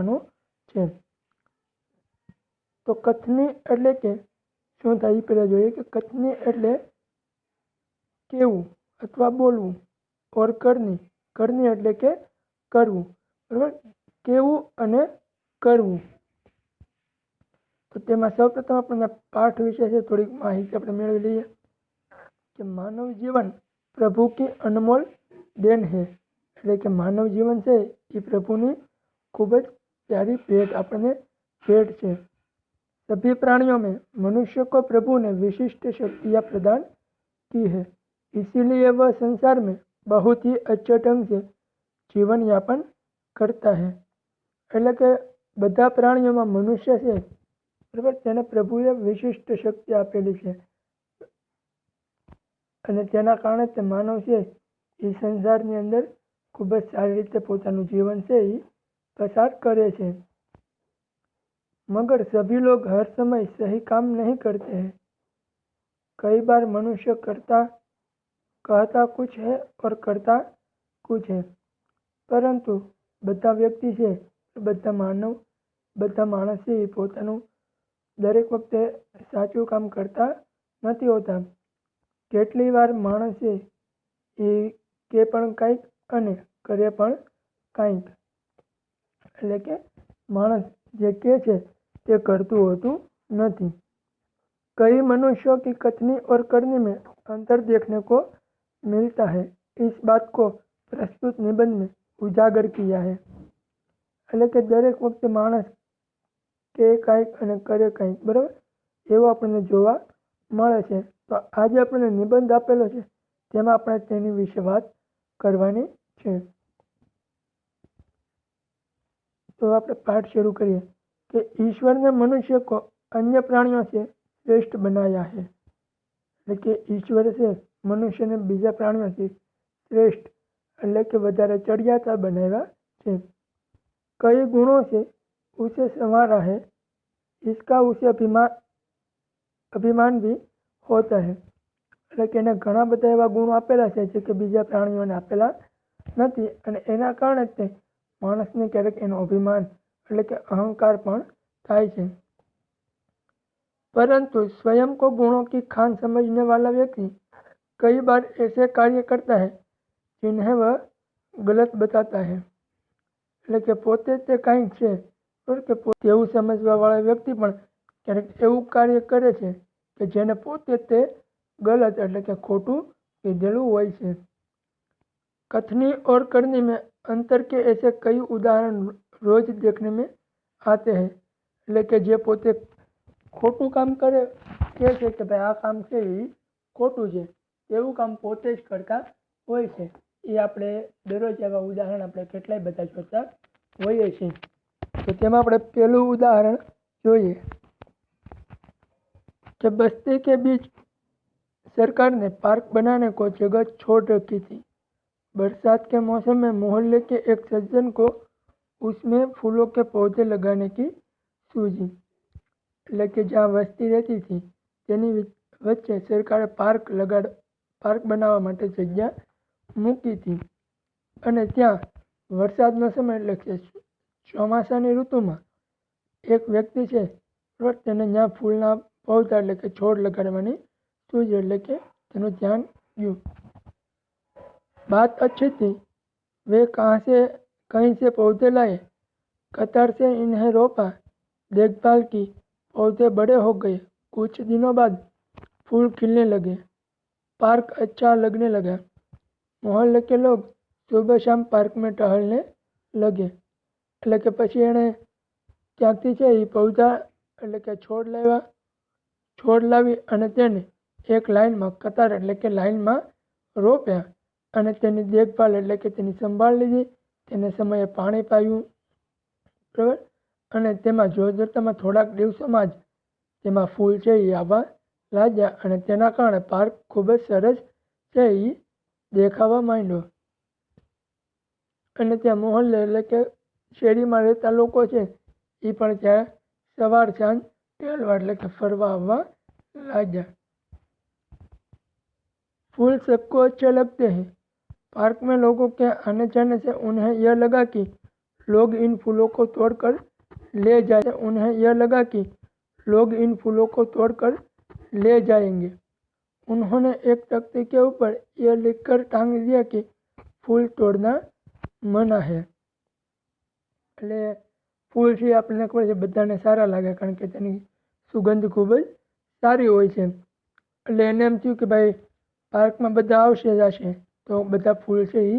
પોતાનું છે। તો કથની એટલે કે શું થાય એ પહેલાં જોઈએ કે કથની એટલે કહેવું અથવા બોલવું, ઓર કરની એટલે કે કરવું, બરાબર, કહેવું અને કરવું। તો તેમાં સૌપ્રથમ આપણને પાઠ વિશે છે થોડીક માહિતી આપણે મેળવી લઈએ કે માનવ જીવન પ્રભુ की अनमोल देन है, એટલે કે માનવ જીવન છે એ પ્રભુની ખૂબ જ प्यारी भेंट આપણને भेंट છે। सभी प्राणियों में मनुष्य को प्रभु ने विशिष्ट शक्तियाँ प्रदान की है, इसीलिए वह संसार में बहुत ही अच्छे ढंग से जीवन यापन करता है। એટલે કે બધા પ્રાણીઓમાં મનુષ્ય છે, બરાબર, તેને પ્રભુએ વિશિષ્ટ શક્તિ આપેલી છે અને તેના કારણે તે માનવ છે એ સંસારની અંદર ખૂબ જ સારી રીતે પોતાનું જીવન છે એ पसार करे छे। मगर सभी लोग हर समय सही काम नहीं करते हैं। कई बार मनुष्य कहता कुछ है और करता कुछ है, परंतु બધા વ્યક્તિ છે, બધા માણસ છે એ પોતાનું દરેક વખતે સાચું કામ કરતા નથી હોતા। કેટલી વાર માણસ છે એ કે પણ કંઈક અને કરે પણ કંઈક, એટલે કે માણસ જે કહે છે તે करतु होतु नहीं। कई मनुष्यों की कथनी और करनी में अंतर देखने को मिलता है। इस बात को प्रस्तुत निबंध में उजागर किया है। એટલે કે દરેક વખતે માણસ કે કંઈક અને કરે કંઈક, બરાબર, એવું આપણને જોવા મળે છે। તો આજે આપણને નિબંધ આપેલો છે તેમાં આપણે તેની વિશે વાત કરવાની છે। तो આપણે पाठ शुरू करिए कि ईश्वर ने मनुष्य को अन्य प्राणियों से श्रेष्ठ बनाया है। એટલે કે ઈશ્વર છે મનુષ્યને બીજા પ્રાણીઓથી શ્રેષ્ઠ એટલે કે વધારે ચડિયાતા બનાવ્યા છે। कई गुणों से उसे संवारा है, इसका उसे अभिमान भी होता है। એટલે કે એને ઘણા બધા એવા ગુણો આપેલા છે જે કે બીજા પ્રાણીઓને આપેલા નથી અને એના કારણે તે માણસને ક્યારેક એનો અભિમાન એટલે કે अहंकार પણ થાય છે। परंतु स्वयं को गुणों की खान समझने वाला व्यक्ति कई बार ऐसे कार्य करता है जिन्हें वह गलत बताता है। એટલે કે પોતે તે કંઈક છે કે તેવું સમજવાવાળા વ્યક્તિ પણ ક્યારેક એવું કાર્ય કરે છે કે જેને પોતે તે गलत એટલે કે ખોટું કીધેલું હોય છે। कथनी और करनी में अंतर के ऐसे कई उदाहरण रोज देखने में आते हैं। એટલે કે જે પોતે ખોટું કામ કરે કહે છે કે ભાઈ આ કામ છે એ ખોટું છે, એવું કામ પોતે જ કરતા હોય છે। એ આપણે દરરોજ એવા ઉદાહરણ આપણે કેટલાય બધા જોતા હોઈએ છીએ। તો તેમાં આપણે પહેલું ઉદાહરણ જોઈએ कि बस्ती के बीच सरकार ने पार्क बनाने को जगह छोड़ रखी थी। बरसात के मौसम में मोहल्ले के एक सज्जन को उसमें फूलों के पौधे लगाने की सूझी। એટલે કે જ્યાં વસ્તી રહેતી હતી તેની વચ્ચે સરકારે પાર્ક બનાવવા માટે જગ્યા મૂકી હતી અને ત્યાં વરસાદનો સમય એટલે કે ચોમાસાની ઋતુમાં એક વ્યક્તિ છે, તેને ત્યાં ફૂલના પૌધા એટલે કે છોડ લગાડવાની सूझी, એટલે કે તેનું ધ્યાન ગયું। बात अच्छी थी, वे कहीं से पौधे लाए, कतार से इन्हें रोपा, देखभाल की, पौधे बड़े हो गए। कुछ दिनों बाद फूल खिलने लगे, पार्क अच्छा लगने लगा। मोहल्ले के लोग सुबह शाम पार्क में टहलने लगे। એટલે કે પછી એણે ક્યાંકથી છે એ પૌધા એટલે કે છોડ લાવી અને તેને એક લાઈનમાં કતાર એટલે કે લાઈનમાં રોપ્યા અને તેની દેખભાલ એટલે કે તેની સંભાળ લીધી, તેને સમયે પાણી પાયું, બરાબર, અને તેમાં જોતજોતામાં થોડાક દિવસોમાં જ તેમાં ફૂલ છે એ આવવા લાગ્યા અને તેના કારણે પાર્ક ખૂબ જ સરસ છે એ દેખાવા માંડ્યો અને ત્યાં મોહલ્લે એટલે કે શેરીમાં રહેતા લોકો છે એ પણ ત્યાં સવાર સાંજ टहलवा એટલે કે ફરવા આવવા લાગ્યા। फूल सबको अच्छे लगते हैं। पार्क में लोगों के आने जाने से उन्हें यह लगा कि लोग इन फूलों को तोड़कर ले जाए। उन्हें यह लगा कि लोग इन फूलों को तोड़कर ले जाएंगे। उन्होंने एक तख्ते के ऊपर यह लिखकर टांग दिया कि फूल तोड़ना मना है। એટલે ફૂલ છે આપણને ખબર છે બધાને સારા લાગે, કારણ કે તેની સુગંધ ખૂબ જ સારી હોય છે. એટલે એને એમ થયું કે ભાઈ પાર્કમાં બધા આવશે જશે તો બધા ફૂલ છે એ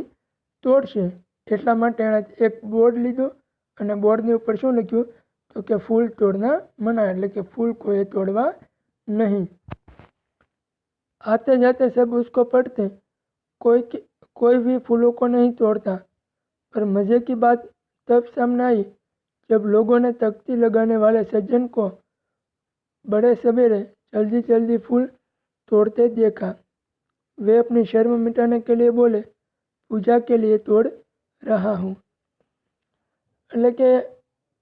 તોડશે. એટલા માટે એણે એક બોર્ડ લીધો અને બોર્ડની ઉપર શું લખ્યું તો કે ફૂલ તોડના મના, એટલે કે ફૂલ કોઈએ તોડવા नहीं। आते जाते सब उसको पढ़ते, कोई भी फूलों को नहीं तोड़ता। पर मज़े की बात तब सामने आई जब लोगों ने तख्ती लगाने वाले सज्जन को बड़े सवेरे जल्दी जल्दी फूल तोड़ते देखा। वे अपनी शर्म मिटाने के लिए बोले, पूजा के लिए तोड़ रहा हूँ। એટલે કે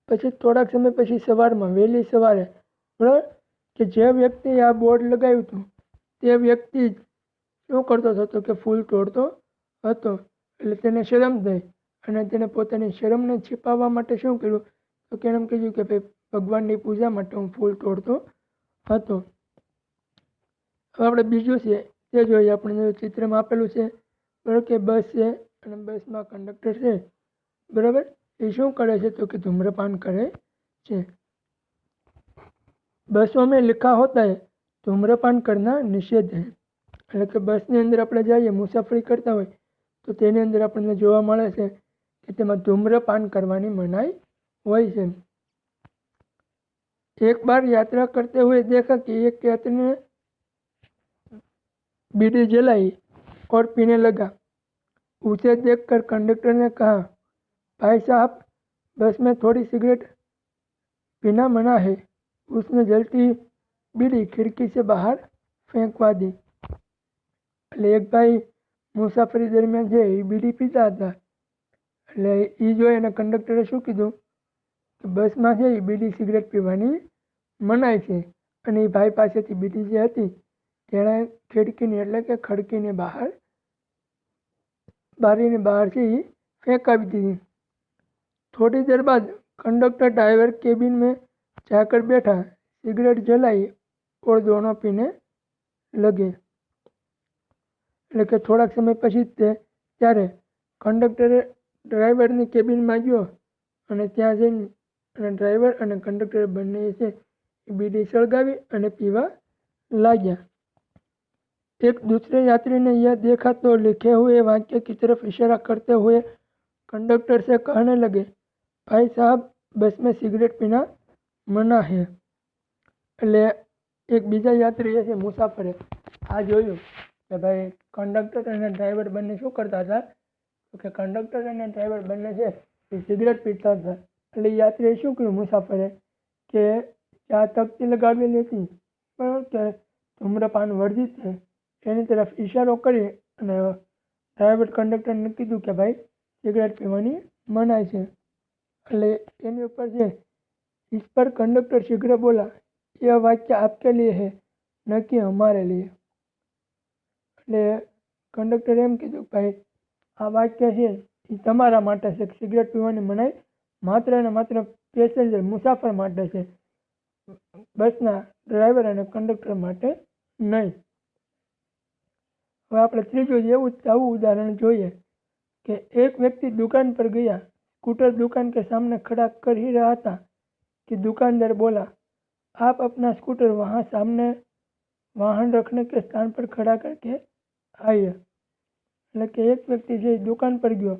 પછી થોડાક સમય પછી સવારમાં વહેલી સવારે બરાબર કે જે વ્યક્તિએ આ બોર્ડ લગાવ્યું હતું તે વ્યક્તિ જ શું કરતો હતો કે ફૂલ તોડતો હતો. એટલે તેને શરમ થઈ અને તેને પોતાની શરમને छिपाવવા માટે શું કર્યું તો કે એમ કીધું કે ભાઈ ભગવાનની પૂજા માટે હું ફૂલ તોડતો હતો. હવે આપણે બીજું છે તે જોઈએ. આપણે ચિત્રમાં આપેલું છે બરાબર કે બસ છે અને બસમાં કંડક્ટર છે બરાબર. ये શું કરે છે तो कि धूम्रपान करे છે. बसों में लिखा होता है धूम्रपान करना निषेध है। એટલે કે બસની અંદર આપણે જઈએ મુસાફરી કરતા હોય તો તેની અંદર આપણને જોવા મળે છે કે તેમાં ધૂમ્રપાન કરવાની મનાઈ હોય છે. एक बार यात्रा करते हुए देखा कि एक यात्री ने बीड़ी जलाई और पीने लगा। उसे देखकर कंडक्टर ने कहा, भाई साहब बस में थोड़ी सिगरेट पीना मना है। उसने जलती बीड़ी खिड़की से बहार फेंकवा दी. એટલે એક ભાઈ મુસાફરી દરમિયાન છે એ બીડી પીતા હતા. એટલે એ જોઈ અને કંડક્ટરે શું કીધું કે બસમાં છે એ બીડી સિગરેટ પીવાની મનાય છે. અને એ ભાઈ પાસેથી બીડી જે હતી તેણે ખિડકીની એટલે કે ખડકીની બહાર બારીની બહાર છે એ ફેંકાવી દીધી. थोड़ी देर बाद कंडक्टर ड्राइवर केबिन में जाकर बैठा, सिगरेट जलाई और दोनों पीने लगे. એટલે કે થોડાક સમય પછી ત્યારે કંડક્ટરે ડ્રાઈવરની કેબિનમાં ગયો અને ત્યાં જઈને અને ડ્રાઈવર અને કંડક્ટર બંને છે बीड़ी सળગાવી અને पीवा लाग्या. एक दूसरे यात्री ने यह देखा तो लिखे हुए वाक्य की तरफ इशारा करते हुए कंडक्टर से कहने लगे, भाई साहब बस में सिगरेट पीना मना है. એટલે એક બીજા યાત્રીએ છે મુસાફરે આ જોયું કે ભાઈ કંડક્ટર અને ડ્રાઈવર બંને શું કરતા હતા તો કે કંડક્ટર અને ડ્રાઈવર બંને છે એ સિગરેટ પીતા હતા. એટલે યાત્રીએ શું કર્યું મુસાફરે કે આ તખ્તી લગાવેલી હતી બરાબર કે ધૂમ્રપાન વર્જિત છે એની તરફ ઈશારો કરી અને ડ્રાઈવર કંડક્ટરને કીધું કે ભાઈ સિગરેટ પીવાની મનાય છે. એટલે એની ઉપર છે इस पर कंडक्टर शीघ्र बोला, यह वाक्य आपके लिए है न कि हमारे लिए. એટલે કંડક્ટરે એમ કીધું ભાઈ આ વાક્ય છે એ તમારા માટે છે. સિગરેટ પીવાની મનાઈ માત્ર અને માત્ર પેસેન્જર મુસાફર માટે છે, બસના ડ્રાઈવર અને કંડક્ટર માટે નહીં. હવે આપણે ત્રીજું એવું આવું ઉદાહરણ જોઈએ कि एक व्यक्ति दुकान पर गया, स्कूटर दुकान के सामने खड़ा कर ही रहा था कि दुकानदार बोला, आप अपना स्कूटर वहाँ सामने वाहन रखने के स्थान पर खड़ा करके आइए. એટલે કે એક વ્યક્તિ છે દુકાન પર ગયો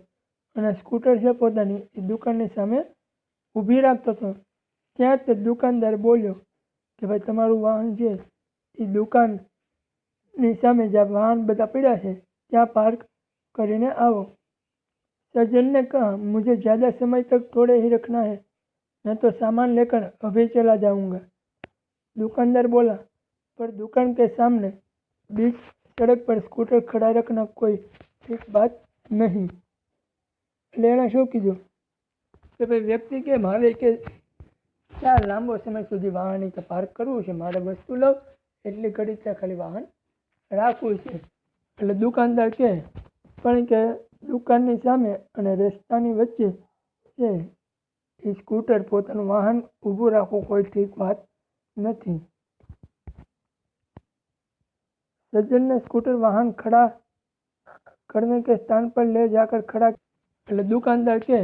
અને સ્કૂટર છે પોતાની એ દુકાનની સામે ઊભી રાખતો હતો. ત્યાં જ દુકાનદાર બોલ્યો કે ભાઈ તમારું વાહન છે એ દુકાનની સામે જ્યાં વાહન બધા પડ્યા છે ત્યાં પાર્ક કરીને आओ. सज्जन ने कहा, मुझे ज़्यादा समय तक थोड़े ही रखना है, मैं तो सामान लेकर अभी चला जाऊंगा. दुकानदार बोला, पर दुकान के सामने बीच सड़क पर स्कूटर खड़ा रखना कोई ठीक बात नहीं. એટલે એણે શું કીધું કે ભાઈ વ્યક્તિ કે મારે કે ત્યાં લાંબો સમય સુધી વાહન કે પાર્ક કરવું છે, મારે વસ્તુ લઉં એટલી ઘડી ત્યાં ખાલી વાહન રાખવું છે. એટલે દુકાનદાર કહે પણ કે દુકાનની સામે અને રસ્તાની વચ્ચે છે એ સ્કૂટર પોતાનું વાહન ઊભું રાખવું કોઈ ઠીક વાત નથી। सज्जन ने स्कूटर वाहन खड़ा करने के स्थान पर ले जाकर खड़ा એટલે દુકાનદાર કે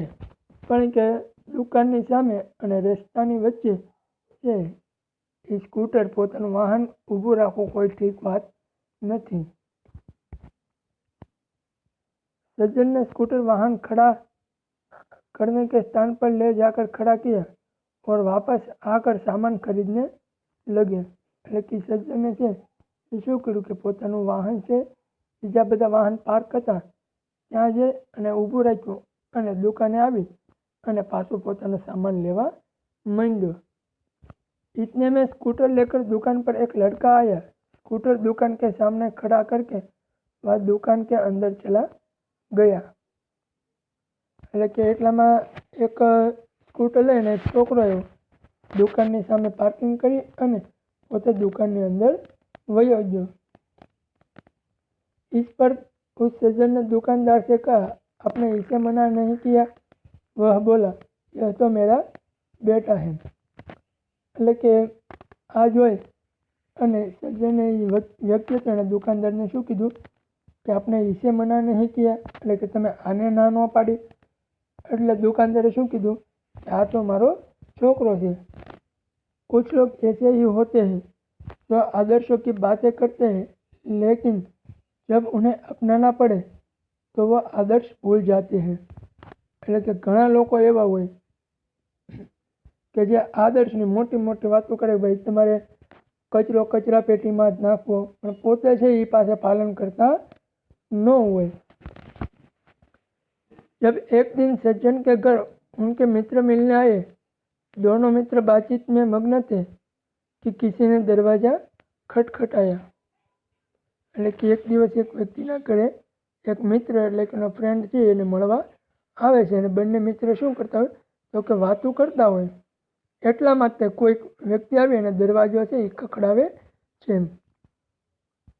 પણ કે દુકાનની સામે અને રસ્તાની વચ્ચે છે એ સ્કૂટર પોતાનું વાહન ઊભું રાખવું કોઈ ઠીક વાત નથી। सज्जन ने स्कूटर वाहन खड़ा करने के स्थान पर ले जाकर खड़ा किया और वापस आकर सामान खरीदने लगे। એટલે કે સજ્જને છે એ શું કર્યું કે પોતાનું વાહન છે બીજા બધા વાહન પાર્ક હતા ત્યાં જઈ અને ઊભું રાખ્યું અને દુકાને આવી અને પાછું પોતાનો સામાન લેવા માંડ્યો। इतने में स्कूटर लेकर दुकान पर एक लड़का आया। स्कूटर दुकान के सामने खड़ा करके वह दुकान के अंदर चला गया। એટલે કે એટલામાં એક સ્કૂટર લઈને એક છોકરો આવ્યો, દુકાનની સામે પાર્કિંગ કરી અને પોતે दुकानની અંદર वयो गयो। इस पर उस सज्जन ने दुकानदार से कहा, आपने इसे मना नहीं किया? वह बोला, यह तो मेरा बेटा है। એટલે કે આ જોઈ અને સજ્જને વ્યક્તિ અને દુકાનદારને શું કીધું કે આપણે इसे मना नहीं किया, એટલે કે તમે આને ના ન પાડી। એટલે દુકાનદારે શું કીધું કે આ તો મારો છોકરો છે। कुछ लोग ऐसे ही होते हैं जो आदर्शों की बातें करते हैं लेकिन जब उन्हें अपनाना पड़े तो वह आदर्श भूल जाते हैं। એટલે કે ઘણા લોકો એવા હોય કે જે આદર્શની મોટી મોટી વાતો કરે, ભાઈ તમારે કચરો કચરા પેટીમાં જ નાખવો, પણ પોતે છે એ પાસે પાલન કરતા ન હોય। जब एक दिन सज्जन के घर उनके मित्र मिलने आए, दोनों मित्र बातचीत में मग्न थे कि किसी ने दरवाजा खटखटाया। એટલે કે એક દિવસ એક વ્યક્તિના ઘરે એક મિત્ર એટલે કે એનો ફ્રેન્ડ છે એને મળવા આવે છે અને બંને મિત્ર શું કરતા હોય તો કે વાતું કરતા હોય। એટલા માટે કોઈ વ્યક્તિ આવી અને દરવાજો છે એ ખખડાવે છે।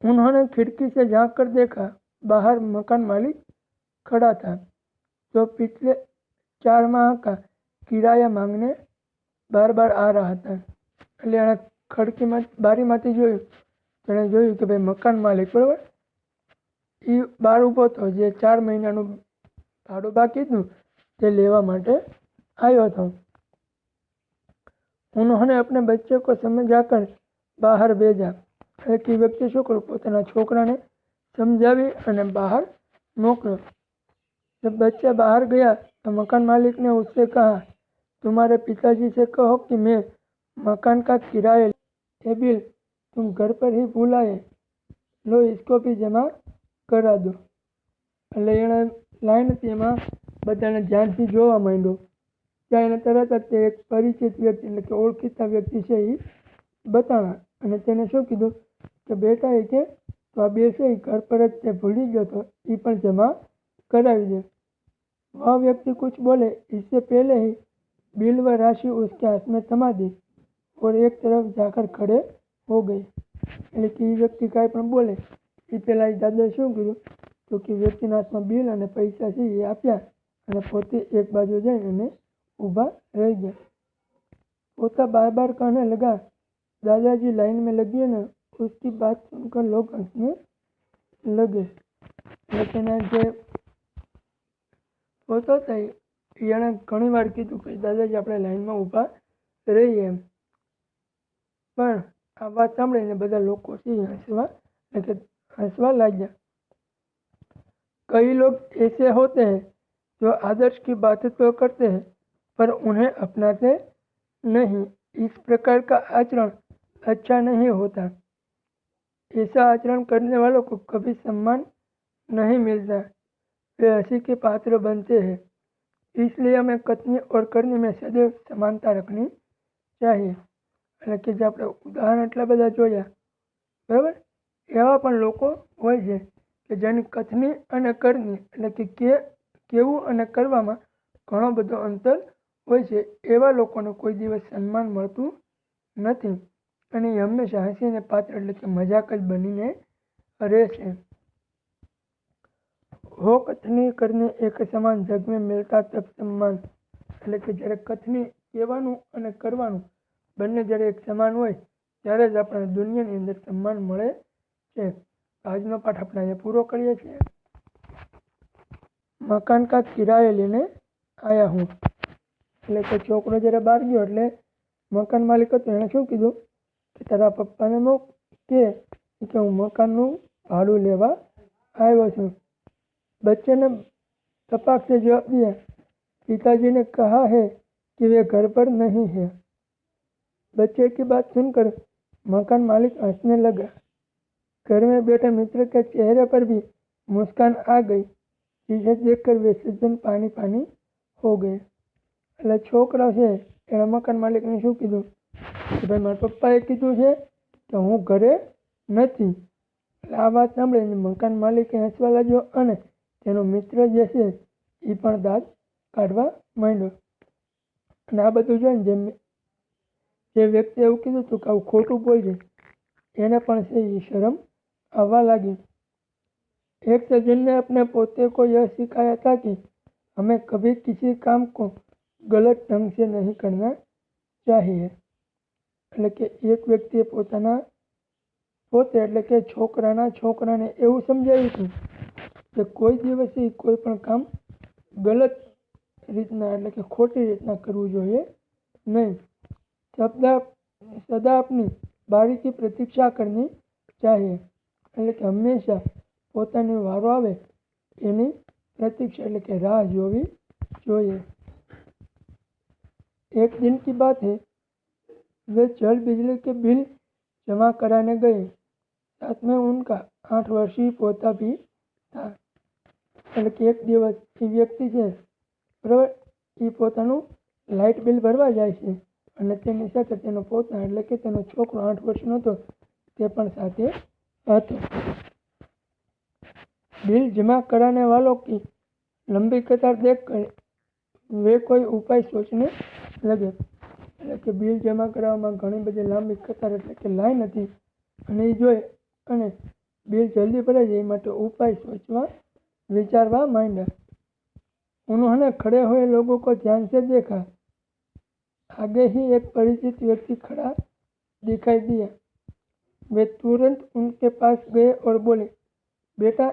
उन्होंने खिड़की से झांक कर देखा, बाहर मकान मालिक खड़ा था जो पिछले 4 माह का किराया मांगने बार बार आ रहा था। એટલે એણે ખડકીમાં બારીમાંથી જોયું, તેણે જોયું કે ભાઈ મકાન માલિક બરાબર એ બહાર ઊભો હતો, જે 4 મહિનાનું ભાડું બાકી હતું તે લેવા માટે આવ્યો હતો। उन्होंने अपने बच्चे को समझाकर बाहर भेजा। એટલે કે વ્યક્તિ શું કર્યું પોતાના છોકરાને સમજાવી અને બહાર મોકલ્યો। जब बच्चा बाहर गया तो मकान मालिक ने उससे कहा, तुम्हारे पिताजी से कहो कि मैं मकान का किराया ये बिल तुम घर पर ही भूल आए, लो इसको भी जमा करा दो। એટલે એણે લાઈન હતી એમાં બધાને ધ્યાનથી જોવા માંડ્યો ત્યાં એને તરત જ તે એક પરિચિત વ્યક્તિ એટલે કે ઓળખીતા વ્યક્તિ છે એ બતાવ્યા અને તેને શું કીધું કે બેટા એ કે તો આ બે છે એ ઘર પર જ તે ભૂલી ગયો તો એ પણ જમા करावी दे। वह व्यक्ति कुछ बोले इससे पहले ही बिल व राशि उसके हाथ में थमा दी और एक तरफ जाकर खड़े हो गए। એટલે કે એ વ્યક્તિ કાંઈ પણ બોલે એ પહેલાં એ દાદાએ શું કર્યું તો કે વ્યક્તિના હાથમાં બિલ અને પૈસા છે એ આપ્યા અને પોતે એક બાજુ જઈને અને ઊભા રહી ગયા। पोता बार बार कहने लगा, दादाजी लाइन में लगी ना, उसकी बात सुनकर लोग हंसने लगे। लेकिन જે પોતો હતો એણે ઘણી વાર કીધું કે દાદાજી આપણે લાઈનમાં ઊભા રહીએ એમ, પણ આ વાત સાંભળીને બધા લોકો છે हंसवा लगा। कई लोग ऐसे होते हैं जो आदर्श की बातें तो करते हैं पर उन्हें अपनाते नहीं। इस प्रकार का आचरण अच्छा नहीं होता। ऐसा आचरण करने वालों को कभी सम्मान नहीं मिलता, वे हंसी के पात्र बनते हैं। इसलिए हमें कथनी और करनी में सदैव समानता रखनी चाहिए। એટલે કે જે આપણે ઉદાહરણ એટલા બધા જોયા બરાબર, એવા પણ લોકો હોય છે કે જેની કથની અને કરની એટલે કે કેવું અને કરવામાં ઘણો બધો અંતર હોય છે। એવા લોકોને કોઈ દિવસ સન્માન મળતું નથી અને એ હંમેશા હસીને પાત્ર એટલે કે મજાક જ બનીને રહેશે। हो कथनी करनी एक समान जग में मिलता तब सम्मान। એટલે કે જ્યારે કથની કહેવાનું અને કરવાનું બંને જ્યારે એક સમાન હોય ત્યારે જ આપણને દુનિયાની અંદર સન્માન મળે છે. આજનો પાઠ આપણે અહીંયા પૂરો કરીએ છીએ. મકાન કા કિરાએ લેને આયા હું. એટલે કે છોકરો જ્યારે બહાર ગયો એટલે મકાન માલિક હતો એણે શું કીધું કે તારા પપ્પાને કે હું મકાનનું ભાડું લેવા આવ્યો છું. बच्चे ने तपाक से जवाब दिया, पिताजी ने कहा है कि वे घर पर नहीं है। बच्चे की बात सुनकर मकान मालिक हंसने लगा। घर में बैठे मित्र के चेहरे पर भी मुस्कान आ गई, जिसे देखकर वे सज्जन पानी पानी हो गए. એટલે છોકરા છે એણે મકાન માલિકને શું કીધું કે ભાઈ મારા પપ્પાએ કીધું છે કે હું ઘરે નથી. એટલે આ વાત સાંભળીને મકાન માલિકે હસવા લાગ્યો અને તેનો મિત્ર જે છે એ પણ દાંત કાઢવા માંડ્યો. અને આ બધું જોઈને જે વ્યક્તિ એવું કીધું હતું કે આવું ખોટું બોલજે એને પણ છે એ શરમ આવવા લાગી. एक सज्जन ने अपने पोते को यह सिखाया था कि हमें कभी किसी काम को गलत ढंग से नहीं करना चाहिए. એટલે કે એક વ્યક્તિએ પોતાના પોતે એટલે કે છોકરાને એવું સમજાવ્યું હતું કે કોઈ દિવસે કોઈ પણ કામ ગલત રીતના એટલે કે ખોટી રીતના કરવું જોઈએ નહીં. સદા આપની બારી की प्रतीक्षा करनी चाहिए. એટલે કે હંમેશા પોતાની વારો આવે એની प्रतीक्षा એટલે કે રાહ જોવી જોઈએ. एक दिन की बात है, वे जल बिजली के बिल जमा कराने गए. साथ में उनका 8 वर्षीय पोता भी था. એટલે કે એક દિવસ એ વ્યક્તિ છે બરાબર એ પોતાનું લાઇટ બિલ ભરવા જાય છે અને તેની સાથે તેનો પોતા એટલે કે તેનો છોકરો 8 વર્ષનો હતો તે પણ સાથે હતો. बिल जमा कराने वालों की लंबी कतार देखकर वे कोई उपाय सोचने लगे. એટલે કે બિલ જમા કરાવવામાં ઘણી બધી લાંબી કતાર એટલે કે લાઈન હતી અને એ જોઈ અને बिल जल्दी भराई जाए માટે उपाय सोचवा विचारवा માંડ્યા. उन्होंने खड़े हुए लोगों को ध्यान से देखा. आगे ही एक परिचित व्यक्ति खड़ा दिखाई दिया. वे तुरंत उनके पास गए और बोले, बेटा